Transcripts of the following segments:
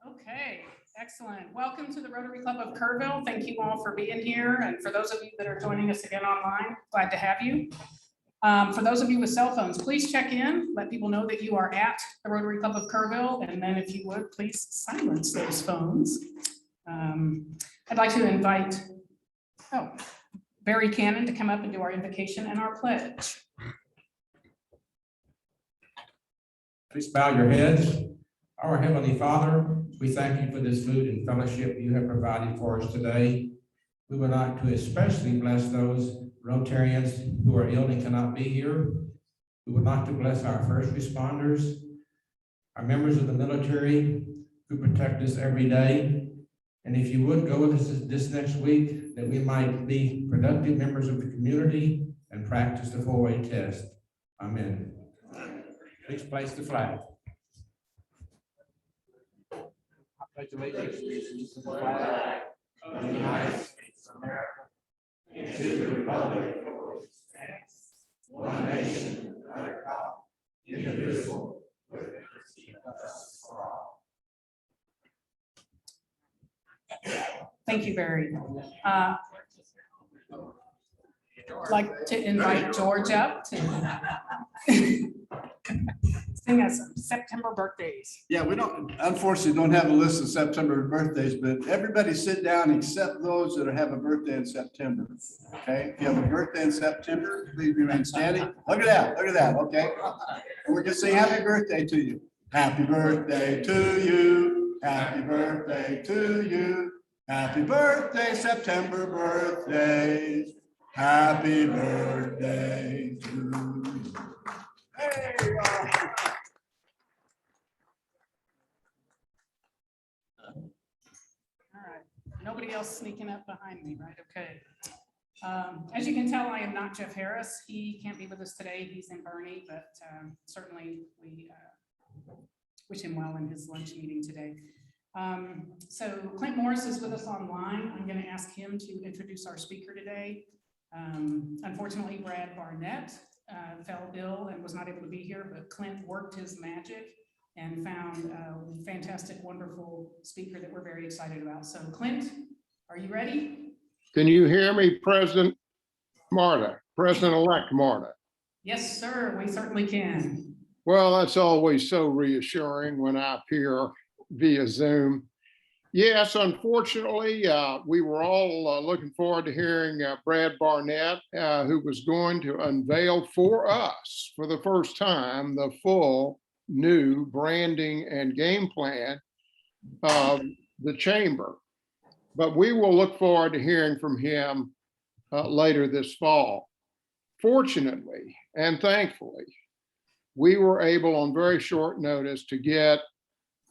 Okay, excellent. Welcome to the Rotary Club of Kerrville. Thank you all for being here. And for those of you that are joining us again online, glad to have you. For those of you with cell phones, please check in, let people know that you are at the Rotary Club of Kerrville. And then if you would, please silence those phones. I'd like to invite Barry Cannon to come up and do our invocation and our pledge. Please bow your heads. Our Heavenly Father, we thank you for this food and fellowship you have provided for us today. We would like to especially bless those Rotarians who are ill and cannot be here. We would like to bless our first responders, our members of the military who protect us every day. And if you would go with us this next week, that we might be productive members of the community and practice the 4-way test. Amen. Please place the flag. I pledge allegiance to the flag of the United States of America and to the republic for which it stands, one nation, under God, indivisible, with liberty and justice for all. Thank you, Barry. I'd like to invite George up to sing us some September birthdays. Yeah, we unfortunately don't have a list of September birthdays, but everybody sit down except those that have a birthday in September. Okay, if you have a birthday in September, please remain standing. Look at that, okay? And we're gonna say happy birthday to you. Happy birthday to you. Happy birthday to you. Happy birthday, September birthdays. Happy birthday to you. Hey, All right, nobody else sneaking up behind me, right? Okay. As you can tell, I am not Jeff Harris. He can't be with us today. He's in Bernie, but certainly we wish him well in his lunch meeting today. So Clint Morris is with us online. I'm going to ask him to introduce our speaker today. Unfortunately, Brad Barnett fell ill and was not able to be here, but Clint worked his magic and found a fantastic, wonderful speaker that we're very excited about. So Clint, are you ready? Can you hear me, President Marta, President-elect Marta? Yes, sir, we certainly can. Well, that's always so reassuring when I appear via Zoom. Yes, unfortunately, we were all looking forward to hearing Brad Barnett, who was going to unveil for us for the first time the full new branding and game plan of the chamber. But we will look forward to hearing from him later this fall. Fortunately and thankfully, we were able on very short notice to get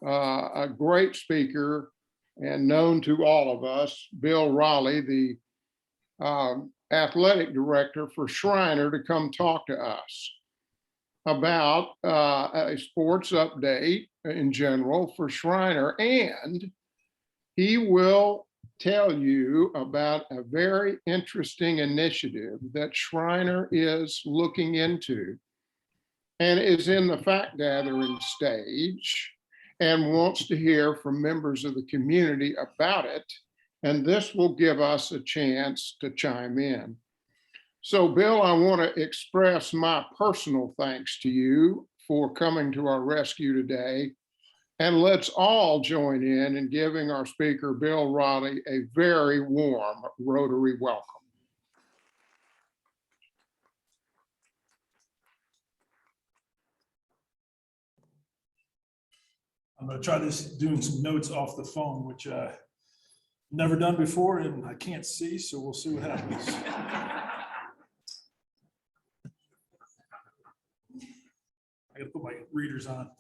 a great speaker and known to all of us, Bill Raleigh, the athletic director for Schreiner, to come talk to us about a sports update in general for Schreiner. And he will tell you about a very interesting initiative that Schreiner is looking into and is in the fact gathering stage and wants to hear from members of the community about it. And this will give us a chance to chime in. So Bill, I want to express my personal thanks to you for coming to our rescue today. And let's all join in giving our speaker, Bill Raleigh, a very warm Rotary welcome. I'm going to try this doing some notes off the phone, which I've never done before and I can't see, so we'll see what happens. I got to put my readers on.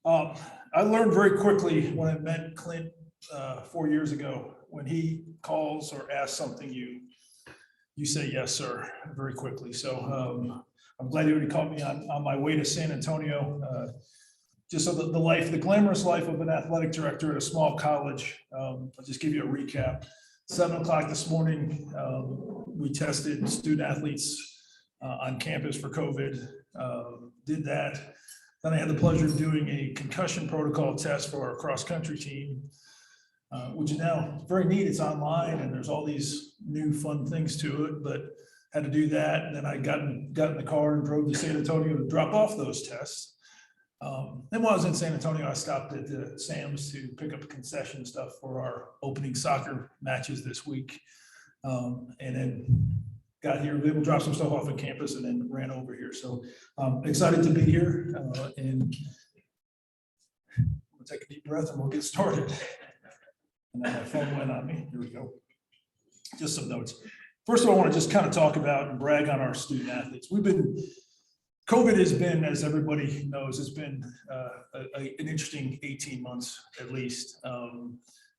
I learned very quickly when I met Clint 4 years ago, when he calls or asks something, you say yes, sir, very quickly. So I'm glad you already caught me on my way to San Antonio. Just so the life, the glamorous life of an athletic director at a small college. I'll just give you a recap. 7 o'clock this morning, we tested student athletes on campus for COVID. Did that. Then I had the pleasure of doing a concussion protocol test for our cross-country team, which is now very neat. It's online and there's all these new fun things to it, but had to do that. And then I got in the car and drove to San Antonio to drop off those tests. Then while I was in San Antonio, I stopped at Sam's to pick up concession stuff for our opening soccer matches this week. And then got here, able to drop some stuff off at campus and then ran over here. So excited to be here and we'll take a deep breath and we'll get started. And then my phone went on me. Here we go. Just some notes. First of all, I want to just kind of talk about and brag on our student athletes. COVID has been, as everybody knows, it's been an interesting 18 months at least.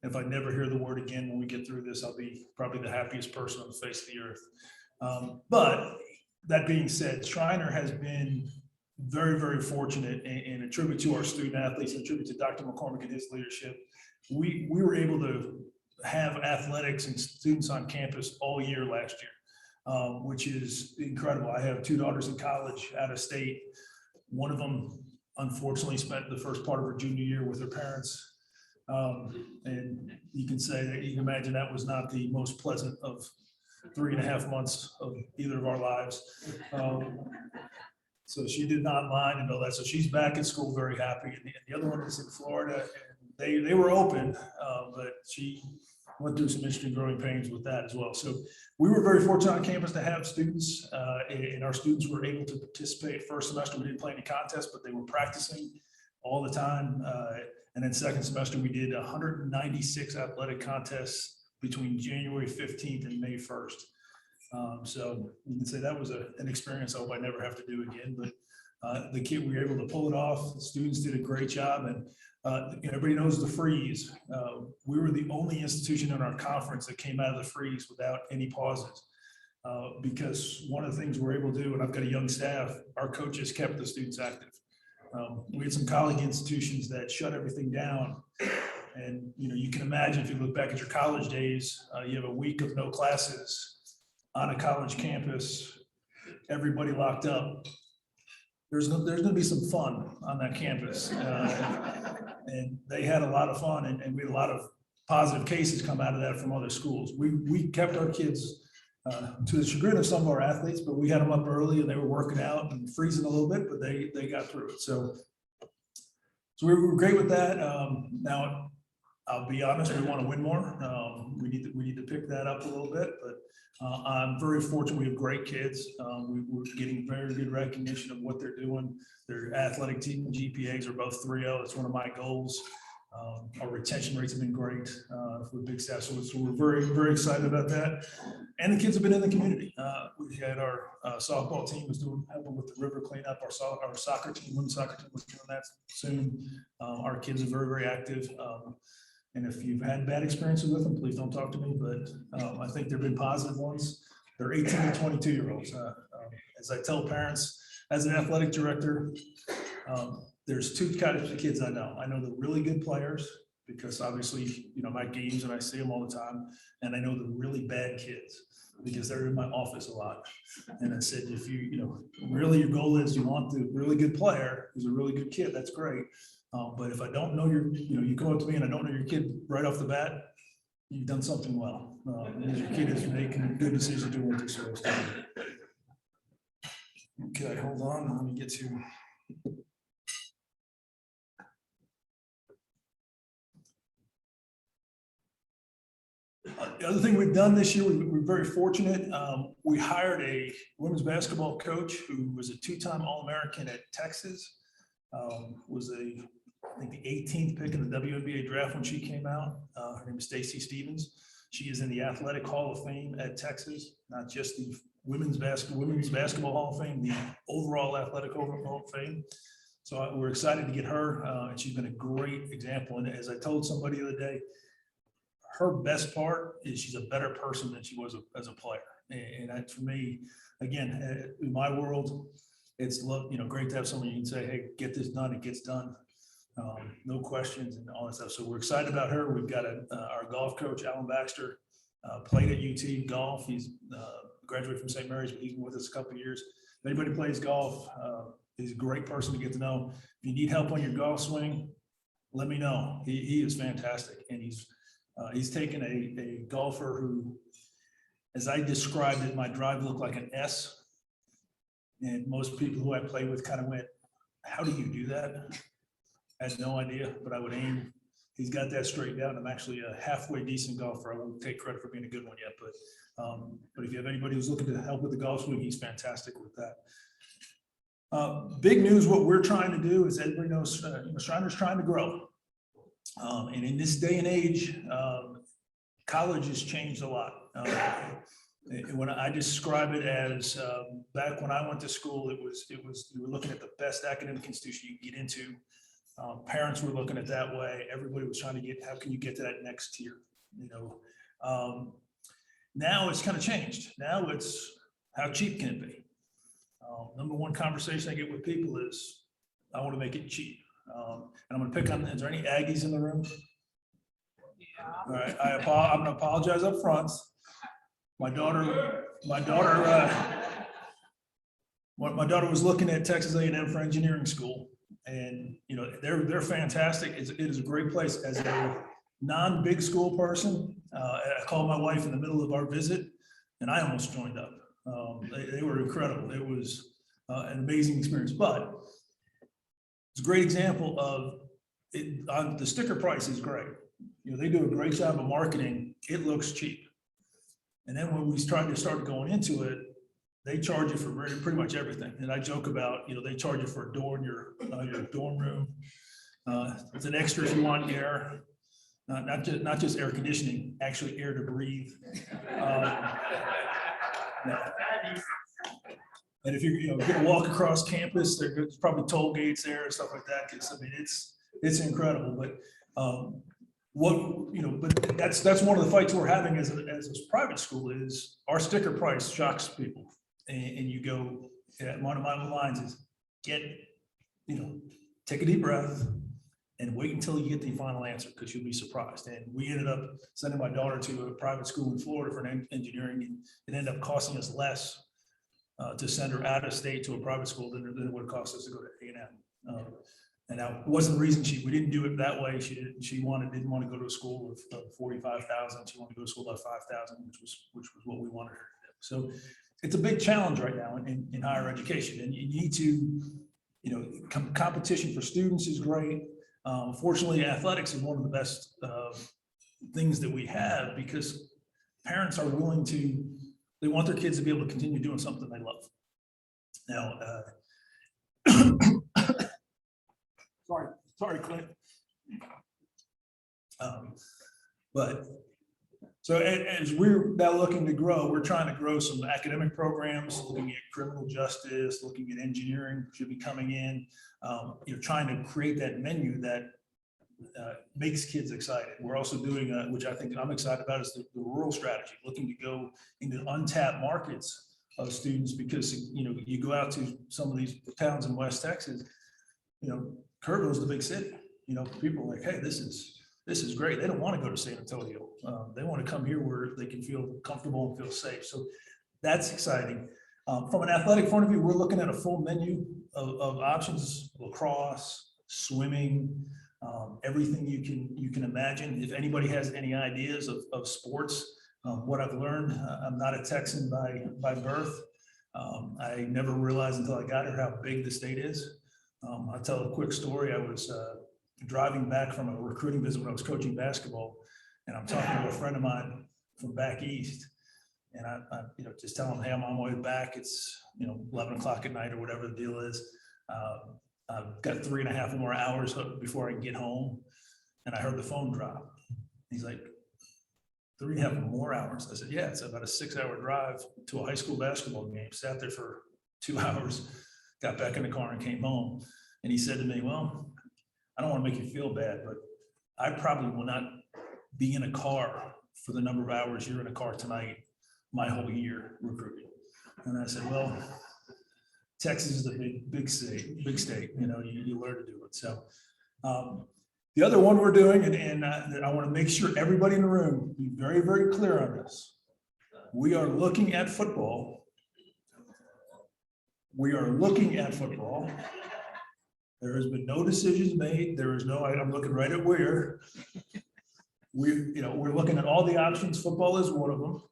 If I never hear the word again when we get through this, I'll be probably the happiest person on the face of the earth. But that being said, Schreiner has been very, very fortunate and a tribute to our student athletes and a tribute to Dr. McCormick and his leadership. We were able to have athletics and students on campus all year last year, which is incredible. I have two daughters in college out of state. One of them unfortunately spent the first part of her junior year with her parents. And you can say that you can imagine that was not the most pleasant of 3.5 months of either of our lives. So she did not mind and all that. So she's back at school very happy. And the other one is in Florida. And they were open, but she went through some interesting growing pains with that as well. So we were very fortunate on campus to have students, and our students were able to participate. First semester, we didn't play any contests, but they were practicing all the time. And then second semester, we did 196 athletic contests between January 15th and May 1st. So you can say that was an experience I hope I never have to do again, but the kid, we were able to pull it off. The students did a great job. And everybody knows the freeze. We were the only institution in our conference that came out of the freeze without any pauses. Because one of the things we're able to do, and I've got a young staff, our coaches kept the students active. We had some college institutions that shut everything down. And you can imagine if you look back at your college days, you have a week of no classes on a college campus, everybody locked up. There's going to be some fun on that campus. And they had a lot of fun and we had a lot of positive cases come out of that from other schools. We kept our kids to the chagrin of some of our athletes, but we had them up early and they were working out and freezing a little bit, but they got through it. So we were great with that. Now, I'll be honest, we want to win more. We need to pick that up a little bit, but I'm very fortunate. We have great kids. We're getting very good recognition of what they're doing. Their athletic team GPAs are both 3.0. That's one of my goals. Our retention rates have been great for the big staff. So we're very, very excited about that. And the kids have been in the community. We had our softball team was helping with the river cleanup. Our soccer team, women's soccer team was doing that soon. Our kids are very, very active. And if you've had bad experiences with them, please don't talk to me, but I think there've been positive ones. They're 18 to 22-year-olds. As I tell parents, as an athletic director, there's two kinds of kids I know. I know the really good players, because obviously, I'm at games and I see them all the time. And I know the really bad kids, because they're in my office a lot. And I said, if really your goal is you want the really good player who's a really good kid, that's great. But if I don't know you come up to me and I don't know your kid right off the bat, you've done something well. Because your kid is making good decisions, doing what they're supposed to do. Okay, hold on. Let me get to. The other thing we've done this year, we're very fortunate. We hired a women's basketball coach who was a 2-time All-American at Texas. Was I think the 18th pick in the WNBA draft when she came out. Her name is Stacey Stevens. She is in the Athletic Hall of Fame at Texas, not just the Women's Basketball Hall of Fame, the overall Athletic Hall of Fame. So we're excited to get her, and she's been a great example. And as I told somebody the other day, her best part is she's a better person than she was as a player. And that, for me, again, in my world, it's great to have someone you can say, hey, get this done, it gets done. No questions and all that stuff. So we're excited about her. We've got our golf coach, Alan Baxter, played at UT golf. He's graduated from St. Mary's, but he's been with us a couple of years. If anybody plays golf, He's a great person to get to know. If you need help on your golf swing, let me know. He is fantastic, and he's taken a golfer who, as I described it, my drive looked like an S. And most people who I play with kind of went, how do you do that? I had no idea, but I would aim. He's got that straightened out. I'm actually a halfway decent golfer. I won't take credit for being a good one yet, but if you have anybody who's looking to help with the golf swing, he's fantastic with that. Big news, what we're trying to do is, everybody knows, Schreiner's trying to grow. And in this day and age, college has changed a lot. When I describe it as, back when I went to school, it was you were looking at the best academic institution you could get into. Parents were looking at that way. Everybody was trying to get, how can you get to that next tier? Now it's kind of changed. Now it's, how cheap can it be? Number one conversation I get with people is, I want to make it cheap. And I'm going to pick on, is there any Aggies in the room? Yeah. All right, I'm going to apologize up front. My daughter was looking at Texas A&M for engineering school, and they're fantastic. It is a great place. As a non-big school person, I called my wife in the middle of our visit, and I almost joined up. They were incredible. It was an amazing experience, but it's a great example of it. The sticker price is great. They do a great job of marketing. It looks cheap. And then when we started going into it, they charge you for pretty much everything. And I joke about, they charge you for a door in your dorm room. It's an extra if you want air, not just air conditioning, actually air to breathe. And if you're going to walk across campus, there's probably toll gates there and stuff like that. Because it's incredible. But but that's one of the fights we're having as a private school is our sticker price shocks people, and you go, one of my lines is take a deep breath and wait until you get the final answer, because you'll be surprised. And we ended up sending my daughter to a private school in Florida for engineering, and it ended up costing us less to send her out of state to a private school than it would cost us to go to A&M. And that wasn't the reason we didn't do it that way. She didn't want to go to a school of 45,000. She wanted to go to school of 5,000, which was what we wanted her to do. So it's a big challenge right now in higher education, and you need to, competition for students is great. Fortunately, athletics is one of the best things that we have, because parents are willing to, they want their kids to be able to continue doing something they love. Now, sorry, Clint. But so as we're now looking to grow, we're trying to grow some academic programs, looking at criminal justice, looking at engineering should be coming in, trying to create that menu that makes kids excited. We're also doing, which I think I'm excited about, is the rural strategy, looking to go into untapped markets of students, because, you go out to some of these towns in West Texas, Kerrville is the big city. People are like, hey, this is great. They don't want to go to San Antonio. They want to come here where they can feel comfortable and feel safe. So that's exciting. From an athletic point of view, we're looking at a full menu of options: lacrosse, swimming, everything you can imagine. If anybody has any ideas of sports, what I've learned, I'm not a Texan by birth. I never realized until I got here how big the state is. I'll tell a quick story. I was driving back from a recruiting visit when I was coaching basketball, and I'm talking to a friend of mine from back east, and I just tell him, hey, I'm on my way back. It's 11 o'clock at night or whatever the deal is. I've got 3.5 more hours before I can get home, and I heard the phone drop. He's like, 3.5 more hours? I said, yeah, it's about a 6-hour drive to a high school basketball game. Sat there for 2 hours, got back in the car and came home. And he said to me, well, I don't want to make you feel bad, but I probably will not be in a car for the number of hours you're in a car tonight my whole year recruiting. And I said, well, Texas is a big state, you learn to do it. So the other one we're doing, and I want to make sure everybody in the room be very, very clear on this. We are looking at football We are looking at football. There has been no decisions made. There is no, I'm looking right at where. We're looking at all the options. Football is one of them.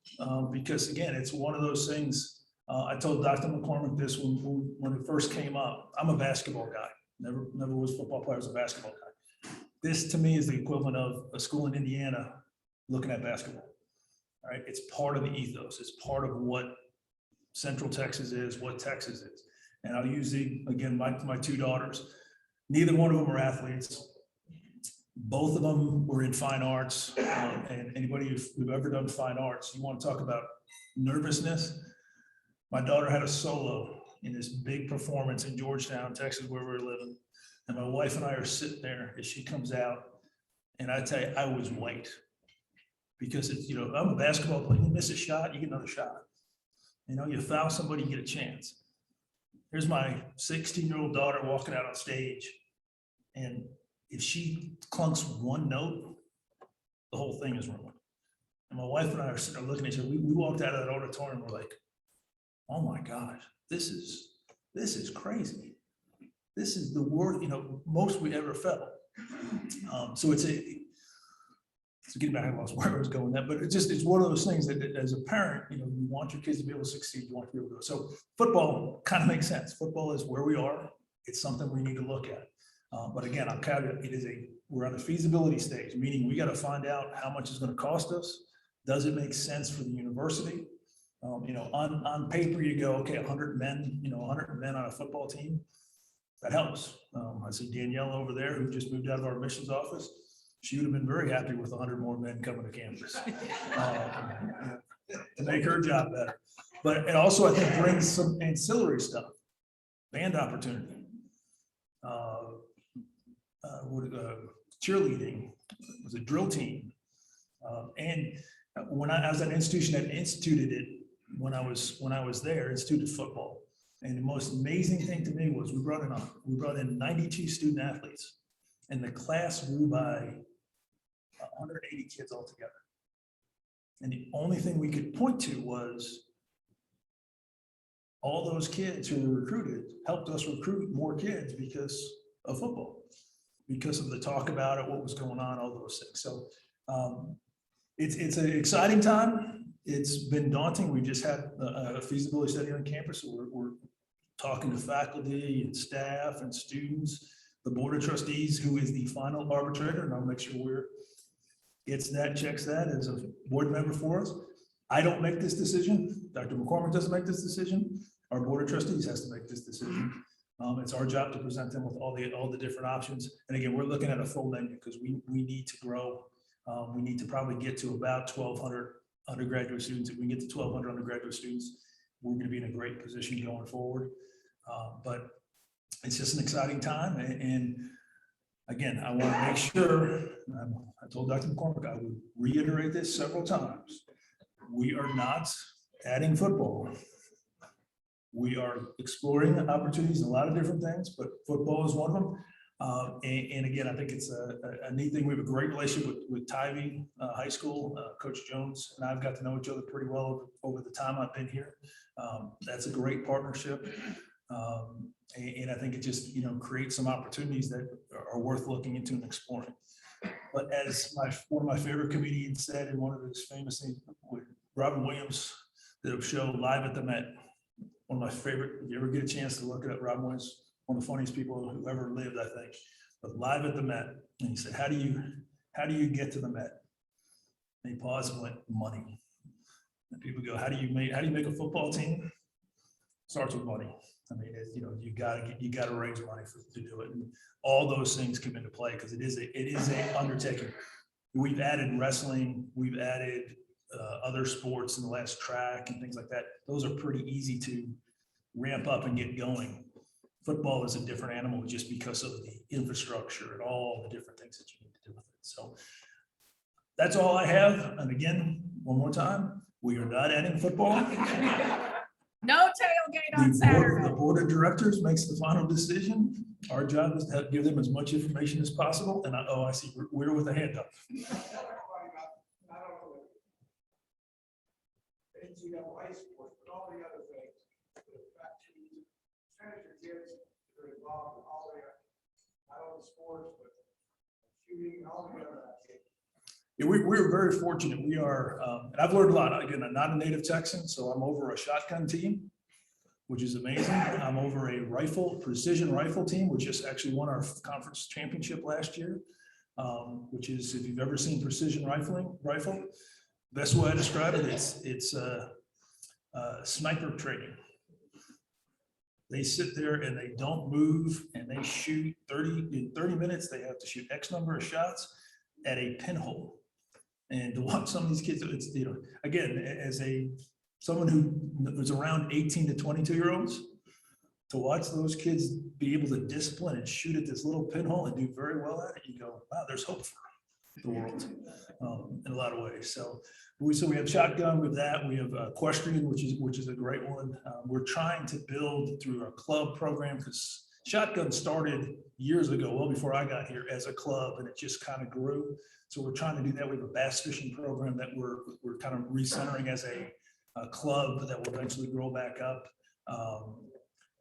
Because again, it's one of those things. I told Dr. McCormick this when it first came up. I'm a basketball guy. Never was a football player, I was a basketball guy. This to me is the equivalent of a school in Indiana looking at basketball. All right, it's part of the ethos. It's part of what Central Texas is, what Texas is. And I'll use again, my two daughters. Neither one of them are athletes. Both of them were in fine arts. And anybody who've ever done fine arts, you want to talk about nervousness. My daughter had a solo in this big performance in Georgetown, Texas, where we were living. And my wife and I are sitting there as she comes out. And I tell you, I was white. Because it's, I'm a basketball player. You miss a shot, you get another shot. You foul somebody, you get a chance. Here's my 16-year-old daughter walking out on stage. And if she clunks one note, the whole thing is ruined. And my wife and I are sitting there looking at each other. We walked out of that auditorium. We're like, oh my gosh, this is crazy. This is the worst, most we ever felt. So getting back, I lost where I was going with that, but it's one of those things that as a parent, you want your kids to be able to succeed, you want to be able to go. So football kind of makes sense. Football is where we are. It's something we need to look at. But again, I'll caveat, we're on the feasibility stage, meaning we got to find out how much it's going to cost us. Does it make sense for the university? On paper, you go, okay, 100 men, 100 men on a football team. That helps. I see Danielle over there who just moved out of our admissions office. She would have been very happy with 100 more men coming to campus to make her job better. But it also, I think, brings some ancillary stuff, band opportunity, cheerleading, was a drill team. And when I was at an institution that instituted it, when I was there, instituted football. And the most amazing thing to me was we brought in 92 student athletes, and the class grew by 180 kids altogether. And the only thing we could point to was all those kids who were recruited helped us recruit more kids because of football, because of the talk about it, what was going on, all those things. So it's an exciting time. It's been daunting. We just had a feasibility study on campus. So we're talking to faculty and staff and students, the board of trustees, who is the final arbitrator, and I'll make sure checks that as a board member for us. I don't make this decision. Dr. McCormick doesn't make this decision. Our board of trustees has to make this decision. It's our job to present them with all the different options. And again, we're looking at a full menu because we need to grow. We need to probably get to about 1,200 undergraduate students. If we get to 1,200 undergraduate students, we're going to be in a great position going forward. But it's just an exciting time. And again, I want to make sure, I told Dr. McCormick, I would reiterate this several times. We are not adding football. We are exploring opportunities in a lot of different things, but football is one of them. And again, I think it's a neat thing. We have a great relationship with Tybee High School. Coach Jones and I've got to know each other pretty well over the time I've been here. That's a great partnership. And I think it just, creates some opportunities that are worth looking into and exploring. But as one of my favorite comedians said in one of his famous things with Robin Williams, the show Live at the Met, one of my favorite, if you ever get a chance to look it up, Robin Williams, one of the funniest people who ever lived, I think, but Live at the Met. And he said, how do you get to the Met? And he paused and went, money. And people go, how do you make a football team? Starts with money. I mean, you got to raise money to do it. And all those things come into play because it is a undertaking. We've added wrestling, we've added other sports in the last, track and things like that. Those are pretty easy to ramp up and get going. Football is a different animal just because of the infrastructure and all the different things that you need to do with it. So that's all I have. And again, one more time, we are not adding football. No tailgate on Saturday. The board of directors makes the final decision. Our job is to give them as much information as possible. And I see we're with a hand up. Yeah, we're very fortunate. We are, and I've learned a lot. Again, I'm not a native Texan, so I'm over a shotgun team, which is amazing. I'm over a precision rifle team, which just actually won our conference championship last year, which is, if you've ever seen precision rifle, best way I describe it, it's sniper training. They sit there and they don't move and they shoot in 30 minutes, they have to shoot X number of shots at a pinhole. And to watch some of these kids, it's, you know, again, as someone who was around 18 to 22-year-olds, to watch those kids be able to discipline and shoot at this little pinhole and do very well at it, you go, wow, there's hope for the world in a lot of ways. So we have shotgun with that. We have equestrian, which is a great one. We're trying to build through our club program, because shotgun started years ago, well before I got here, as a club, and it just kind of grew. So we're trying to do that. We have a bass fishing program that we're kind of recentering as a club that will eventually grow back up.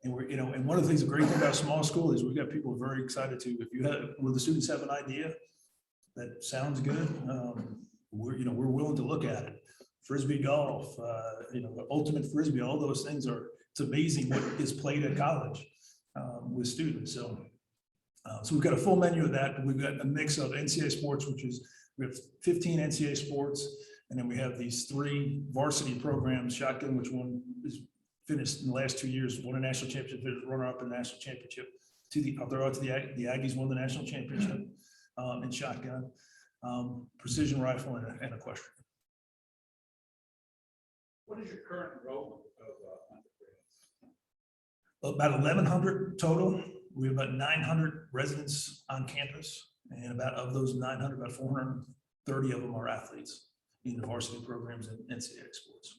And we're, you know, and one of the things, the great thing about small school is we've got people very excited to, will the students have an idea that sounds good, we're willing to look at it. Frisbee golf, ultimate Frisbee, all those things it's amazing what is played at college with students. So we've got a full menu of that. We've got a mix of NCAA sports, we have 15 NCAA sports, and then we have these 3 varsity programs, shotgun, which one is finished in the last 2 years, won a national championship, runner-up in the national championship. I'll throw out to the Aggies won the national championship in shotgun, precision rifle, and equestrian. What is your current enrollment of About 1,100 total. We have about 900 residents on campus, and of those 900, about 430 of them are athletes in the varsity programs and NCAA sports.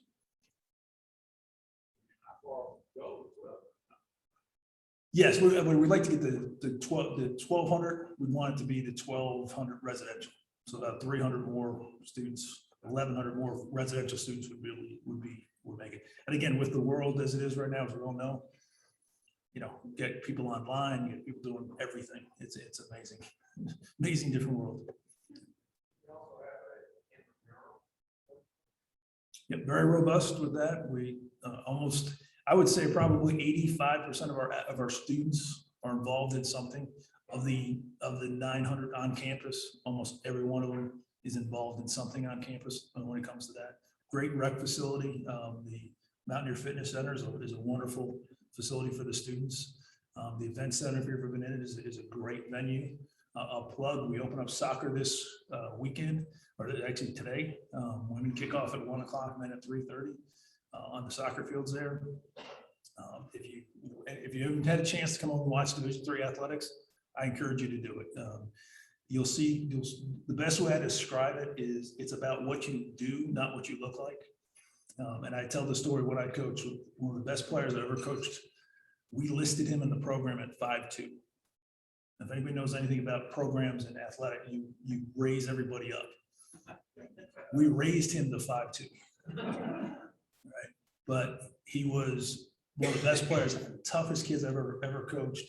Yes, we'd like to get the 1,200. We want it to be the 1,200 residential. So about 300 more students, 1,100 more residential students would make it. And again, with the world as it is right now, as we all know, get people online, get people doing everything. It's amazing, amazing different world. Yeah, very robust with that. We I would say probably 85% of our students are involved in something. Of the 900 on campus, almost every one of them is involved in something on campus when it comes to that. Great rec facility. The Mountaineer Fitness Center is a wonderful facility for the students. The event center, if you've ever been in it, is a great venue. I'll plug, we open up soccer this weekend, or actually today. Women kick off at 1 o'clock and then at 3:30 on the soccer fields there. If you haven't had a chance to come over and watch Division III athletics, I encourage you to do it. You'll see, the best way I describe it is it's about what you do, not what you look like. And I tell the story when I coach, one of the best players I ever coached, we listed him in the program at 5'2". If anybody knows anything about programs in athletic, you raise everybody up. We raised him to 5'2". Right? But he was one of the best players, the toughest kids I've ever coached.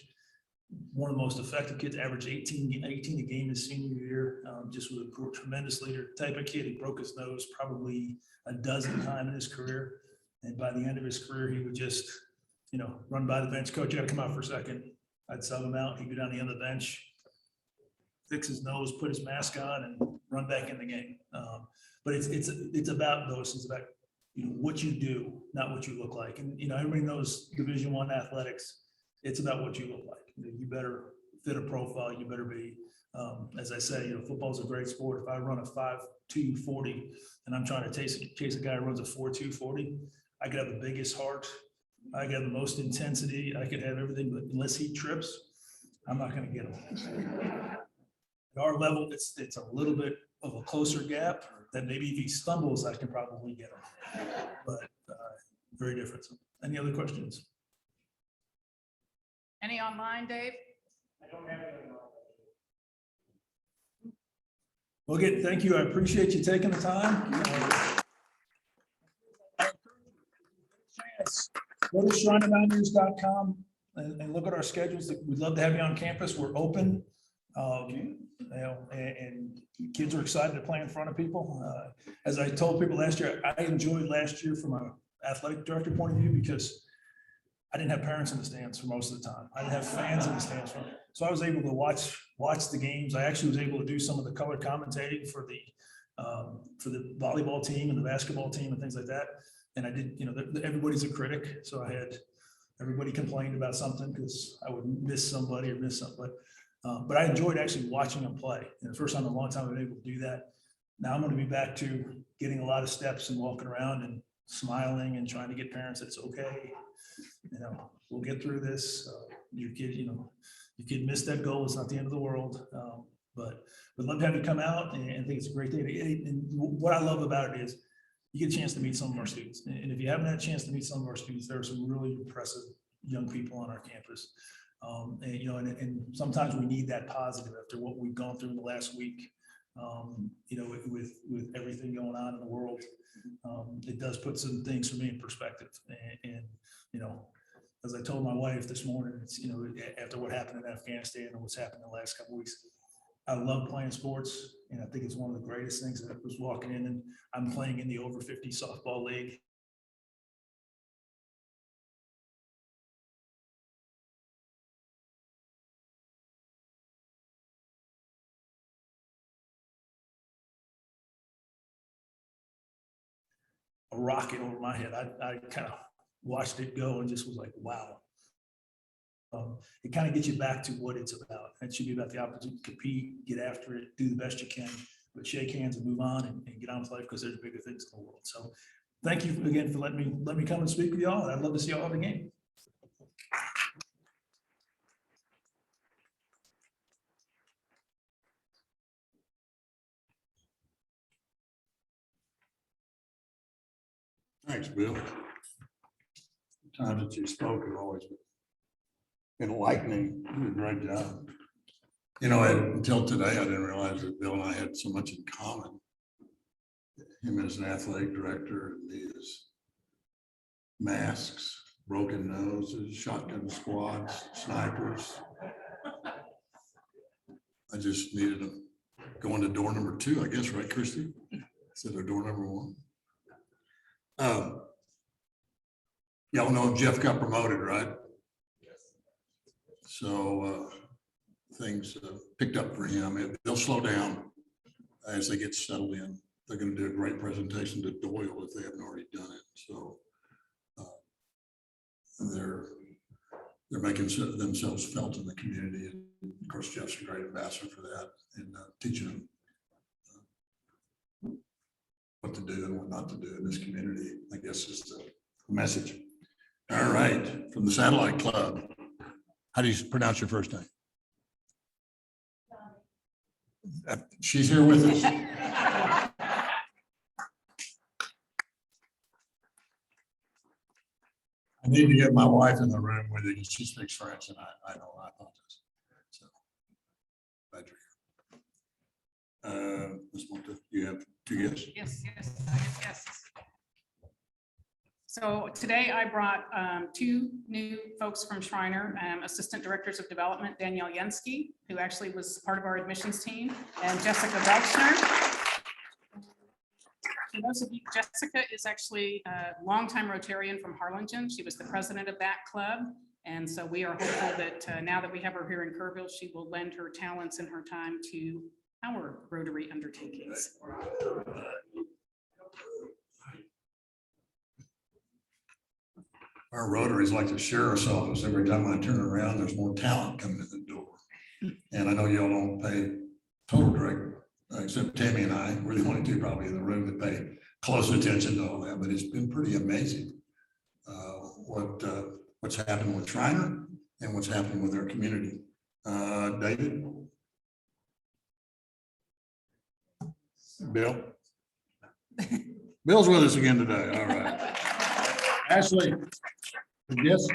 One of the most effective kids, averaged 18 a game his senior year, just was a tremendous leader type of kid. He broke his nose probably a dozen times in his career. And by the end of his career, he would just, run by the bench. Coach, you gotta come out for a second. I'd sub him out. He'd go down the end of the bench, fix his nose, put his mask on, and run back in the game. But it's about those. It's about what you do, not what you look like. And everybody knows Division I athletics. It's about what you look like. You better fit a profile. You better be, as I say, football's a great sport. If I run a 5'2" 40 and I'm trying to chase a guy who runs a 4'2" 40, I could have the biggest heart. I could have the most intensity. I could have everything, but unless he trips, I'm not going to get him. At our level, it's a little bit of a closer gap that maybe if he stumbles, I can probably get him. But very different. So, any other questions? Any online, Dave? I don't have any more. Well, again, thank you. I appreciate you taking the time. Go to ShrinerMountaineers.com and look at our schedules. We'd love to have you on campus. We're open You know, and kids are excited to play in front of people. As I told people last year, I enjoyed last year from an athletic director point of view because I didn't have parents in the stands for most of the time. I didn't have fans in the stands. So I was able to watch the games. I actually was able to do some of the color commentating for the volleyball team and the basketball team and things like that. And I did, you know, everybody's a critic. So I had everybody complained about something because I would miss somebody or miss something. But I enjoyed actually watching them play. And the first time in a long time I've been able to do that. Now I'm going to be back to getting a lot of steps and walking around and smiling and trying to get parents that it's okay. You know, we'll get through this. Your kid, you know, your kid missed that goal. It's not the end of the world. But we'd love to have you come out and I think it's a great day. And what I love about it is you get a chance to meet some of our students. And if you haven't had a chance to meet some of our students, there are some really impressive young people on our campus. And, you know, and sometimes we need that positive after what we've gone through in the last week. You know, with everything going on in the world, it does put some things for me in perspective. And you know, as I told my wife this morning, it's, you know, after what happened in Afghanistan and what's happened in the last couple of weeks, I love playing sports, and I think it's one of the greatest things. That I was walking in, and I'm playing in the over 50 softball league. A rocket over my head. I kind of watched it go and just was like, wow. It kind of gets you back to what it's about. It should be about the opportunity to compete, get after it, do the best you can, but shake hands and move on and get on with life because there's bigger things in the world. So thank you again for letting me come and speak with y'all. I'd love to see y'all at the game. Thanks, Bill. The times that you spoke have always been enlightening. You did a great job. You know, until today, I didn't realize that Bill and I had so much in common. Him as an athletic director, and me as masks, broken noses, shotgun squads, snipers. I just needed to go into door number 2, I guess, right, Christy? Instead of door number 1. Y'all know Jeff got promoted, right? So things picked up for him. They'll slow down as they get settled in. They're going to do a great presentation to Doyle if they haven't already done it. So they're making themselves felt in the community. And of course, Jeff's a great ambassador for that and teaching them what to do and what not to do in this community, I guess is the message. All right, from the Satellite Club. How do you pronounce your first name? She's here with us. I need to get my wife in the room with you because she speaks French and I don't. I apologize. So glad you're here. Ms. Monta, you have 2 guests? Yes, I have guests. So today I brought 2 new folks from Schreiner, Assistant Directors of Development, Danielle Yensky, who actually was part of our admissions team, and Jessica Belchner. For those of you, Jessica is actually a longtime Rotarian from Harlingen. She was the president of that club. And so we are hopeful that now that we have her here in Kerrville, she will lend her talents and her time to our Rotary undertakings. Our Rotaries like the sheriff's office. Every time I turn around, there's more talent coming in the door. And I know y'all don't pay total direct, except Tammy and I, we're the only 2 probably in the room that pay close attention to all that, but it's been pretty amazing what's happened with Schreiner and what's happening with our community. David? Bill? Bill's with us again today. All right. Ashley? Yes.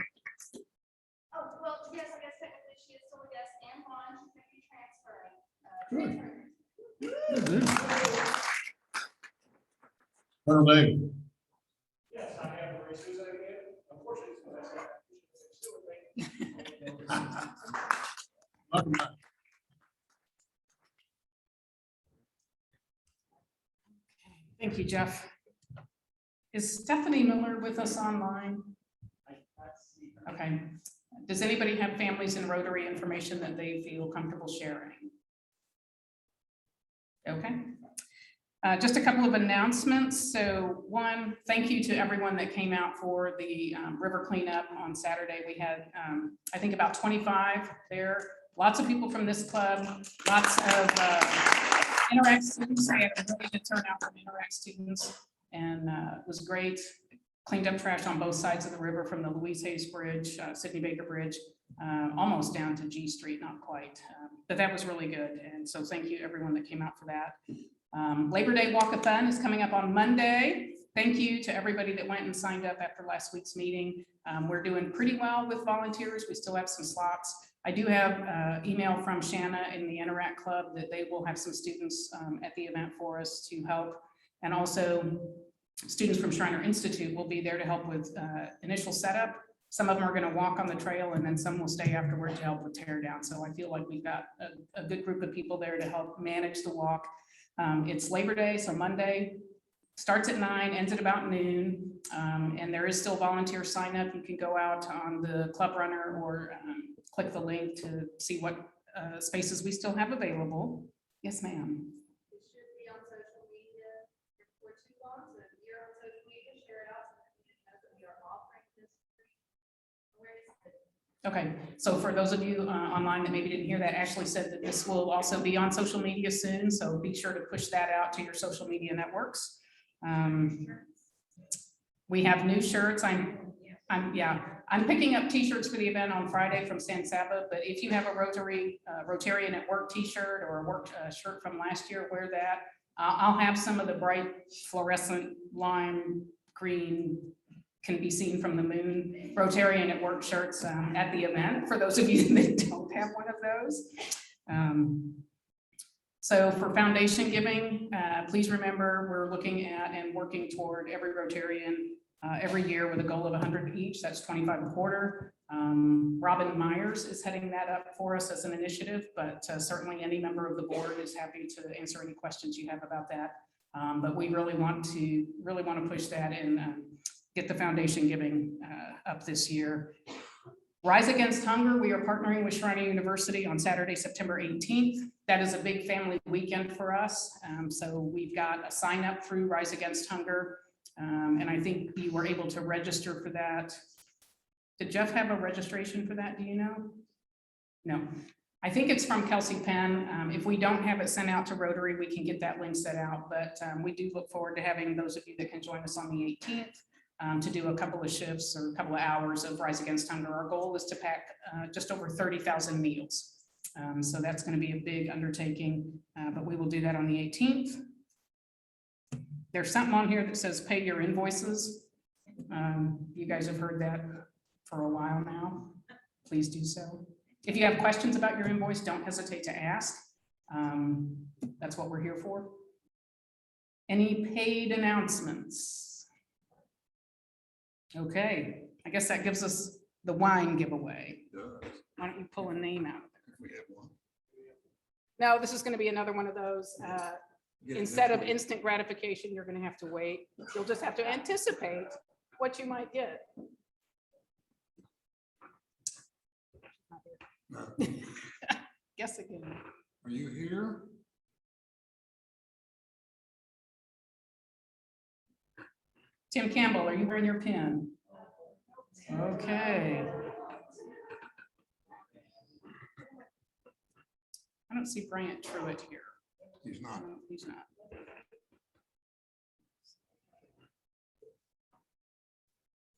Oh, well, yes, I guess technically she is still a guest and bond, she's going to be transferring. Good. Her name. Yes, I have Marie Susan again. Unfortunately, Welcome back. Thank you, Jeff. Is Stephanie Miller with us online? Okay. Does anybody have families in Rotary information that they feel comfortable sharing? Okay. Just a couple of announcements. So one, thank you to everyone that came out for the river cleanup on Saturday. We had, I think, about 25 there. Lots of people from this club, lots of Interact students. We had a really good turnout from Interact students, and it was great. Cleaned up trash on both sides of the river, from the Louise Hayes Bridge, Sidney Baker Bridge, almost down to G Street, not quite. But that was really good. And so thank you everyone that came out for that. Labor Day Walk-a-thon is coming up on Monday. Thank you to everybody that went and signed up after last week's meeting. We're doing pretty well with volunteers. We still have some slots. I do have email from Shanna in the Interact Club that they will have some students at the event for us to help. And also students from Schreiner Institute will be there to help with initial setup. Some of them are going to walk on the trail, and then some will stay afterward to help with tear down. So I feel like we've got a good group of people there to help manage the walk. It's Labor Day, so Monday starts at 9, ends at about noon, and there is still volunteer sign up. You can go out on the Club Runner or click the link to see what spaces we still have available. Yes, ma'am. It should be on social media for too long, so if you're on social media, share it out so that you know that we are offering this free awareness. Okay, so for those of you online that maybe didn't hear that, Ashley said that this will also be on social media soon, so be sure to push that out to your social media networks. We have new shirts. I'm picking up t-shirts for the event on Friday from San Saba, but if you have a Rotarian at Work t-shirt or a work shirt from last year, wear that. I'll have some of the bright fluorescent lime green, can be seen from the moon, Rotarian at Work shirts at the event, for those of you that don't have one of those. So for foundation giving, please remember we're looking at and working toward every Rotarian every year with a goal of 100 each. That's 25 a quarter. Robin Myers is heading that up for us as an initiative, but certainly any member of the board is happy to answer any questions you have about that. But we really want to push that and get the foundation giving up this year. Rise Against Hunger, we are partnering with Schreiner University on Saturday, September 18th. That is a big family weekend for us. So we've got a sign up through Rise Against Hunger. And I think you were able to register for that. Did Jeff have a registration for that? Do you know? No. I think it's from Kelsey Penn. If we don't have it sent out to Rotary, we can get that link set out. But we do look forward to having those of you that can join us on the 18th to do a couple of shifts or a couple of hours of Rise Against Hunger. Our goal is to pack just over 30,000 meals. So that's going to be a big undertaking, but we will do that on the 18th. There's something on here that says pay your invoices. You guys have heard that for a while now. Please do so. If you have questions about your invoice, don't hesitate to ask. That's what we're here for. Any paid announcements? Okay, I guess that gives us the wine giveaway. Why don't you pull a name out of it? We have one. No, this is going to be another one of those. Instead of instant gratification, you're going to have to wait. You'll just have to anticipate what you might get. No. Guess again. Are you here? Tim Campbell, are you wearing your pin? Okay. I don't see Bryant Truitt here. He's not. No, he's not.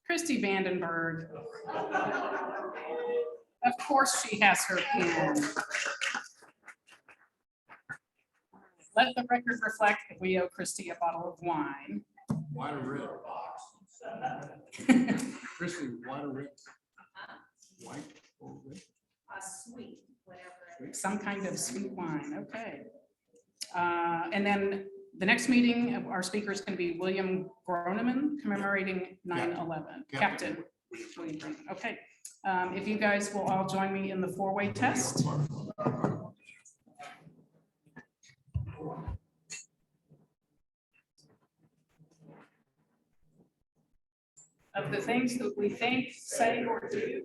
Christy Vandenberg. Of course she has her pin. Let the record reflect that we owe Christy a bottle of wine. White or red? Christy, white or red? White or red? Sweet, whatever. Some kind of sweet wine, okay. And then the next meeting, our speaker is going to be William Groneman, commemorating 9/11. Captain. William Groneman. Okay. If you guys will all join me in the four-way test. of the things that we think, say, or do?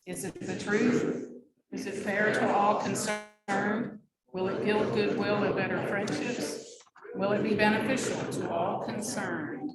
Is it the truth? Is it fair to all concerned? Will it build goodwill and better friendships? Will it be beneficial to all concerned?